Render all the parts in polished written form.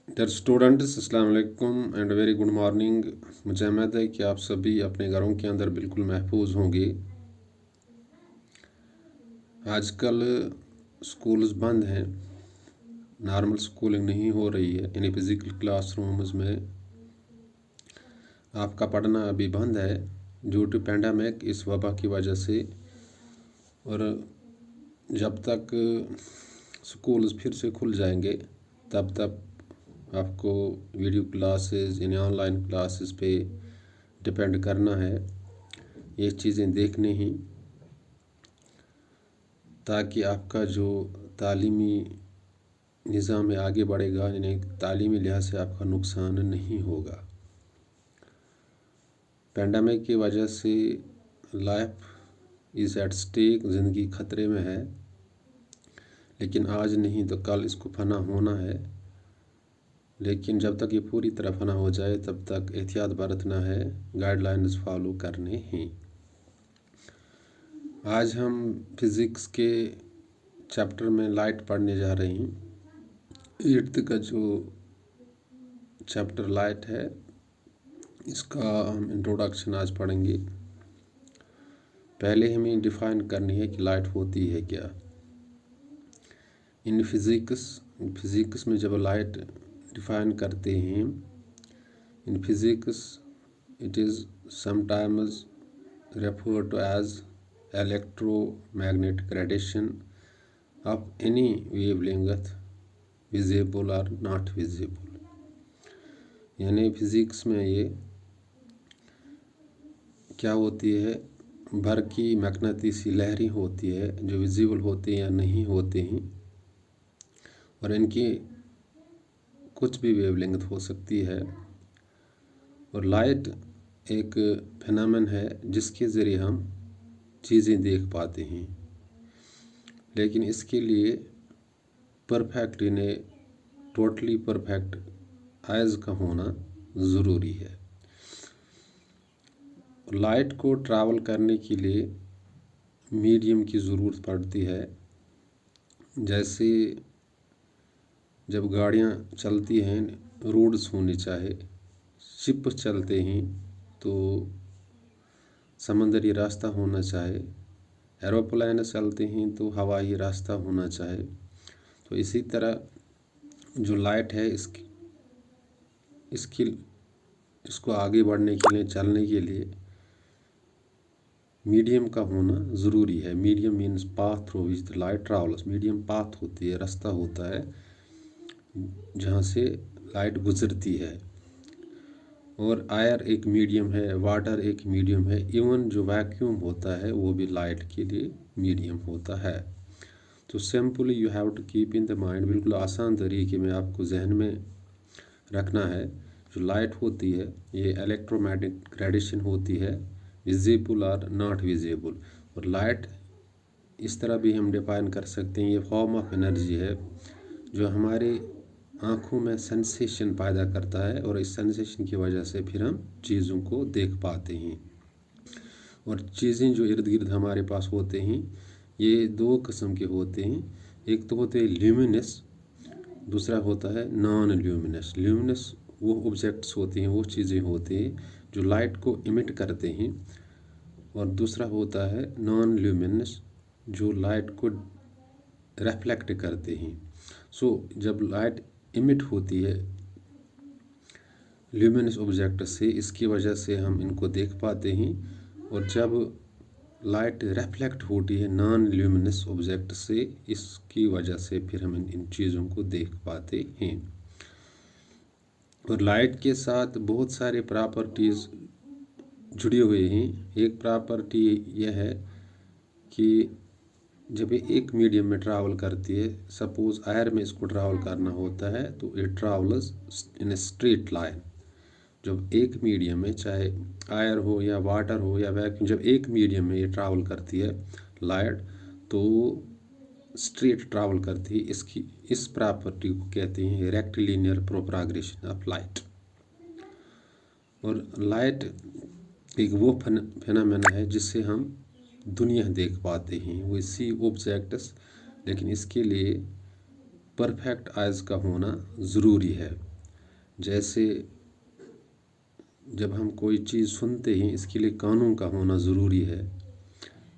Dear students, अस्सलाम वालेकुम and very good morning. मुझे उम्मीद है कि आप सभी अपने घरों के अंदर बिल्कुल महफूज होंगे। आजकल स्कूल्स बंद हैं, नॉर्मल स्कूलिंग नहीं हो रही है, यानी फिज़िकल क्लासरूम्स में आपका पढ़ना अभी बंद है ड्यू टू पेंडेमिक, इस वबा की वजह से। और जब तक स्कूल्स फिर से खुल जाएंगे तब तक आपको वीडियो क्लासेस यानी ऑनलाइन क्लासेस पे डिपेंड करना है, ये चीज़ें देखनी ही, ताकि आपका जो तालीमी निज़ाम में आगे बढ़ेगा, यानी तालीमी लिहाज से आपका नुकसान नहीं होगा। पेंडेमिक की वजह से लाइफ इज़ एट स्टेक, ज़िंदगी ख़तरे में है, लेकिन आज नहीं तो कल इसको फना होना है। लेकिन जब तक ये पूरी तरह फना हो जाए तब तक एहतियात बरतना है, गाइडलाइंस फॉलो करने हैं। आज हम फिज़िक्स के चैप्टर में लाइट पढ़ने जा रहे हैं। 8th का जो चैप्टर लाइट है, इसका हम इंट्रोडक्शन आज पढ़ेंगे। पहले हमें डिफ़ाइन करनी है कि लाइट होती है क्या। इन फिज़िक्स में जब लाइट डिफ़ाइन करते हैं, in physics it is sometimes referred to as electromagnetic radiation of any wavelength, visible or not visible। यानी फिज़िक्स में ये क्या होती है, भर की मैग्नेटिसी लहरें होती है जो विजिबल होती हैं या नहीं होती हैं, और इनकी कुछ भी वेवलेंथ हो सकती है। और लाइट एक फिनोमेन है जिसके ज़रिए हम चीज़ें देख पाते हैं, लेकिन इसके लिए परफेक्ट यानी टोटली परफेक्ट आइज़ का होना ज़रूरी है। लाइट को ट्रैवल करने के लिए मीडियम की ज़रूरत पड़ती है। जैसे जब गाड़ियाँ चलती हैं, रोड्स होनी चाहिए, शिप चलते हैं तो समंदरी रास्ता होना चाहिए, एरोप्लेन चलते हैं तो हवाई रास्ता होना चाहिए। तो इसी तरह जो लाइट है इसको आगे बढ़ने के लिए, चलने के लिए मीडियम का होना ज़रूरी है। Medium means path through which the light travels. Medium path होती है, रास्ता होता है जहाँ से लाइट गुजरती है। और एयर एक मीडियम है, वाटर एक मीडियम है, इवन जो वैक्यूम होता है वो भी लाइट के लिए मीडियम होता है। तो simply you have to keep in the mind, बिल्कुल आसान तरीके में आपको जहन में रखना है, जो लाइट होती है ये इलेक्ट्रोमैग्नेटिक रेडिएशन होती है, विजिबल और नॉट विजिबल। और लाइट इस तरह भी हम डिफाइन कर सकते हैं, ये फॉर्म ऑफ एनर्जी है जो हमारे आँखों में सेंसेशन पैदा करता है, और इस सेंसेशन की वजह से फिर हम चीज़ों को देख पाते हैं। और चीज़ें जो इर्द गिर्द हमारे पास होते हैं ये दो किस्म के होते हैं, एक तो होते हैं ल्यूमिनस, दूसरा होता है नॉन ल्यूमिनस। ल्यूमिनस वो ऑब्जेक्ट्स होते हैं, वो चीज़ें होती हैं जो लाइट को इमिट करते हैं, और दूसरा होता है नॉन ल्यूमिनस जो लाइट को रिफ्लेक्ट करते हैं। जब लाइट इमिट होती है ल्यूमिनस ऑब्जेक्ट से, इसकी वजह से हम इनको देख पाते हैं, और जब लाइट रिफ्लेक्ट होती है नॉन ल्यूमिनस ऑब्जेक्ट से, इसकी वजह से फिर हम इन चीज़ों को देख पाते हैं। और लाइट के साथ बहुत सारे प्रॉपर्टीज़ जुड़े हुए हैं। एक प्रॉपर्टी यह है कि जब ये एक मीडियम में ट्रैवल करती है, सपोज़ एयर में इसको ट्रैवल करना होता है, तो it travels in a straight line. जब एक मीडियम में, चाहे एयर हो या वाटर हो या वैक्यूम, जब एक मीडियम में ये ट्रैवल करती है लाइट, तो स्ट्रेट ट्रैवल करती है। इस प्रॉपर्टी को कहते हैं रेक्टिलिनियर प्रोपगेशन ऑफ लाइट। और लाइट एक वो फिनोमेना है जिससे हम दुनिया देख पाते हैं, वो सी ऑब्जेक्ट्स, लेकिन इसके लिए परफेक्ट आइज़ का होना ज़रूरी है। जैसे जब हम कोई चीज़ सुनते हैं इसके लिए कानों का होना ज़रूरी है।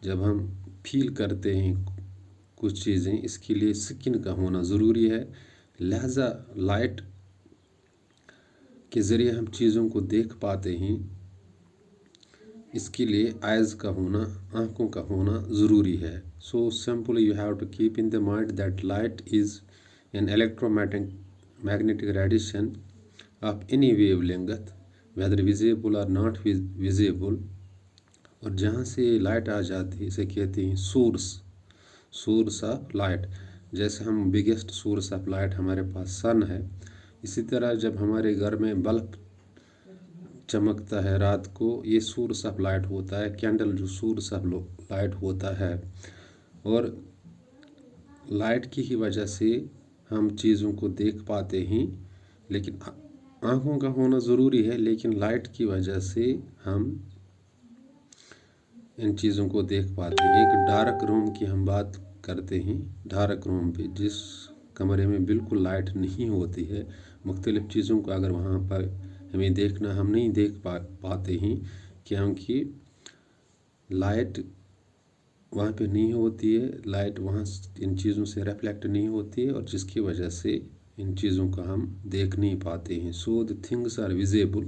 जब हम फील करते हैं कुछ चीज़ें इसके लिए स्किन का होना ज़रूरी है। लिहाजा लाइट के ज़रिए हम चीज़ों को देख पाते हैं, इसके लिए आइज़ का होना, आँखों का होना ज़रूरी है। So simply you have to keep in the mind that light is an electromagnetic radiation of any wavelength, whether visible or not visible। और जहाँ से लाइट आ जाती है इसे कहते हैं सोर्स ऑफ लाइट। जैसे हम बिगेस्ट सोर्स ऑफ लाइट हमारे पास सन है, इसी तरह जब हमारे घर में बल्ब चमकता है रात को, ये सोर्स ऑफ लाइट होता है। कैंडल जो सोर्स ऑफ लाइट होता है, और लाइट की ही वजह से हम चीज़ों को देख पाते हैं। लेकिन आँखों का होना ज़रूरी है, लेकिन लाइट की वजह से हम इन चीज़ों को देख पाते हैं। एक डार्क रूम की हम बात करते हैं। डार्क रूम पे जिस कमरे में बिल्कुल लाइट नहीं होती है, मुख्तलिफ़ चीज़ों को अगर वहाँ पर हमें देखना, हम नहीं देख पाते हैं, क्योंकि लाइट वहाँ पे नहीं होती है। लाइट वहाँ इन चीज़ों से रिफ्लेक्ट नहीं होती है, और जिसकी वजह से इन चीज़ों को हम देख नहीं पाते हैं। So the things are visible.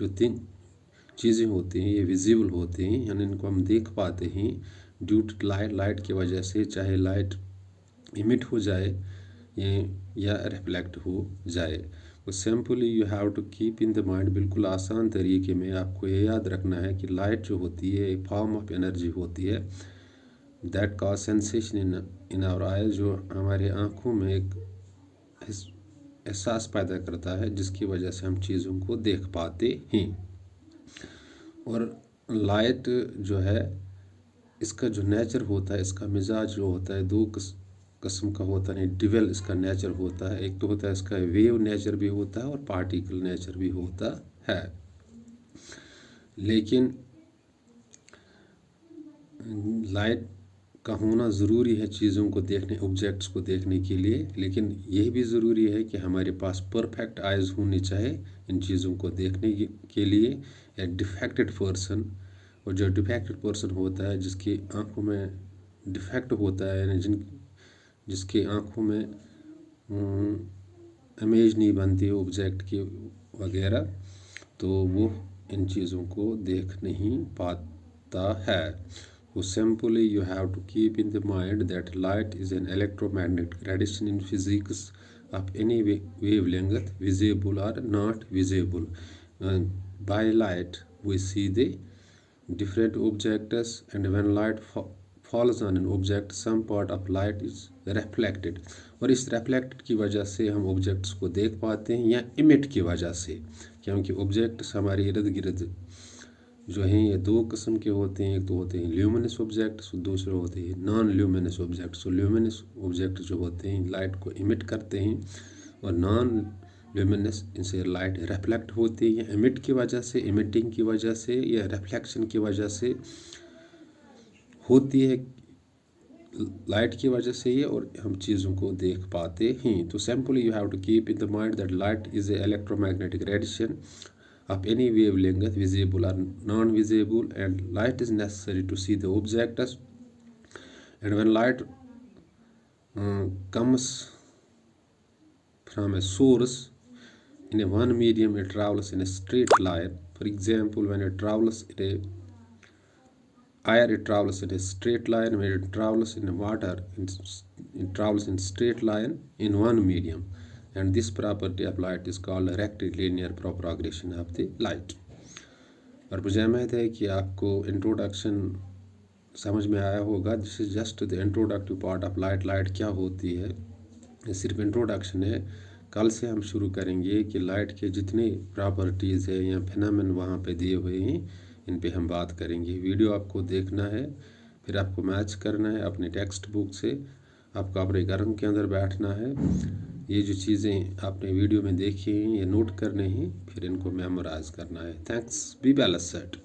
जो चीज़ें होती हैं ये विजिबल होते हैं, यानी इनको हम देख पाते हैं ड्यू टू लाइट की वजह से, चाहे लाइट इमिट हो जाए या रिफ्लेक्ट हो जाए। तो simply you have to keep in the mind, बिल्कुल आसान तरीके में आपको ये याद रखना है कि लाइट जो होती है एक फॉर्म ऑफ एनर्जी होती है that cause sensation in our eyes, जो हमारे आँखों में एक एहसास पैदा करता है, जिसकी वजह से हम चीज़ों को देख पाते हैं। और लाइट जो है इसका जो नेचर होता है, इसका मिजाज जो होता है, दो किस्म का होता है। डिवेल इसका नेचर होता है, एक तो होता है इसका वेव नेचर भी होता है और पार्टिकल नेचर भी होता है। लेकिन लाइट का होना ज़रूरी है चीज़ों को देखने, ऑब्जेक्ट्स को देखने के लिए, लेकिन यह भी ज़रूरी है कि हमारे पास परफेक्ट आइज़ होनी चाहिए इन चीज़ों को देखने के लिए। एक डिफेक्टेड पर्सन, और जो डिफेक्टेड पर्सन होता है जिसकी आँखों में डिफेक्ट होता है, यानी जिसकी आँखों में इमेज नहीं बनती ऑब्जेक्ट की वगैरह, तो वो इन चीज़ों को देख नहीं पाता है। So simply you have to keep in the mind that light is an electromagnetic radiation in physics of any wavelength, visible or not visible. By light we see the different objects, and when light falls on an object, some part of light is reflected. और इस reflected की वजह से हम objects को देख पाते हैं, या इमिट की वजह से, क्योंकि ऑब्जेक्ट्स हमारे इर्द गिर्द जो हैं ये दो किस्म के होते हैं। एक तो होते हैं ल्यूमिनस ऑब्जेक्ट्स, दूसरे होते हैं नॉन ल्यूमिनस ऑब्जेक्ट्स। तो ल्यूमिनस ऑब्जेक्ट जो होते हैं लाइट को इमिट करते हैं, और नॉन ल्यूमिनस इनसे लाइट रिफ्लेक्ट होती है, या इमिट की वजह से, इमिटिंग की वजह से या रिफ्लेक्शन की वजह से होती है, लाइट की वजह से ये, और हम चीज़ों को देख पाते हैं। तो simply you have to keep in the mind that light is a electromagnetic radiation of any wavelength, visible or non-visible, and light is necessary to see the objects. And when light comes from a source in a one medium, it travels in a straight line. For example, when it travels in air, it travels in a straight line. When it travels in water, it travels in straight line in one medium. And this property of light is called rectilinear propagation of the light. और मुझे उम्मीद है कि आपको introduction समझ में आया होगा। This is just the introductive part of light. Light क्या होती है, ये सिर्फ इंट्रोडक्शन है। कल से हम शुरू करेंगे कि लाइट के जितने प्रॉपर्टीज़ है या फिनोमेन वहाँ पे दिए हुए हैं, इन पे हम बात करेंगे। वीडियो आपको देखना है, फिर आपको मैच करना है अपने टेक्स्ट बुक से, आपको अपने घर के अंदर बैठना है, ये जो चीज़ें आपने वीडियो में देखी हैं ये नोट करने हैं, फिर इनको मेमोराइज करना है। Thanks, be balanced.